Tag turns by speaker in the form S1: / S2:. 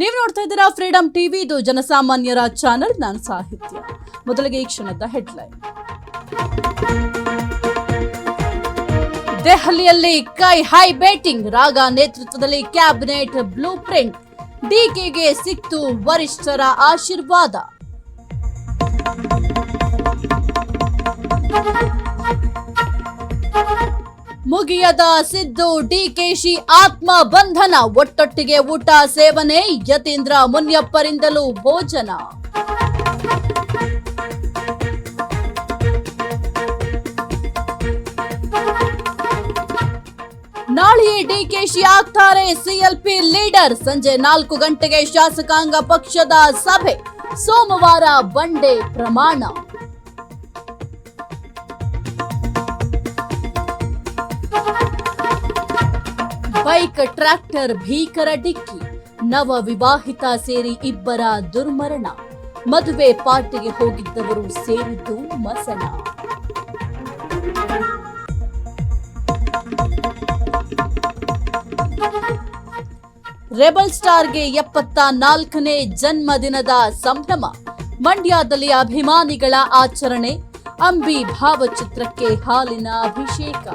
S1: ನೀವು ನೋಡ್ತಾ ಇದ್ದೀರಾ ಫ್ರೀಡಂ ಟಿವಿ, ಇದು ಜನಸಾಮಾನ್ಯರ ಚಾನೆಲ್. ನಾನು ಸಾಹಿತ್ಯ. ಮೊದಲಿಗೆ ಈ ಕ್ಷಣದ ಹೆಡ್ಲೈನ್. ದೆಹಲಿಯಲ್ಲಿ ಹೈ ಬೇಟಿಂಗ್, ರಾಗ ನೇತೃತ್ವದಲ್ಲಿ ಕ್ಯಾಬಿನೆಟ್ ಬ್ಲೂ ಪ್ರಿಂಟ್. ಡಿಕೆಗೆ ಸಿಕ್ತು ವರಿಷ್ಠರ ಆಶೀರ್ವಾದ. ಮುಗಿಯದ ಸಿದ್ದು ಡಿಕೆಶಿ ಆತ್ಮ ಬಂಧನ, ಒಟ್ಟೊಟ್ಟಿಗೆ ಊಟ ಸೇವನೆ, ಯತೀಂದ್ರ ಮುನಿಯಪ್ಪರಿಂದಲೂ ಭೋಜನ. ನಾಳೆಯೇ ಡಿಕೆಶಿ ಆಗ್ತಾರೆ ಸಿಎಲ್ಪಿ ಲೀಡರ್. ಸಂಜೆ 4 ಗಂಟೆಗೆ ಶಾಸಕಾಂಗ ಪಕ್ಷದ ಸಭೆ. ಸೋಮವಾರ ಬಂಡೆ ಪ್ರಮಾಣ. ಬೈಕ್ ಟ್ರ್ಯಾಕ್ಟರ್ ಭೀಕರ ಡಿಕ್ಕಿ, ನವ ವಿವಾಹಿತ ಸೇರಿ ಇಬ್ಬರ ದುರ್ಮರಣ. ಮದುವೆ ಪಾರ್ಟಿಗೆ ಹೋಗಿದ್ದವರು ಸೇರಿದ್ದು ಮಸಣ. ರೆಬಲ್ ಸ್ಟಾರ್ಗೆ 74ನೇ ಜನ್ಮದಿನದ ಸಂಭ್ರಮ. ಮಂಡ್ಯದಲ್ಲಿ ಅಭಿಮಾನಿಗಳ ಆಚರಣೆ. ಅಂಬಿ ಭಾವಚಿತ್ರಕ್ಕೆ ಹಾಲಿನ ಅಭಿಷೇಕ.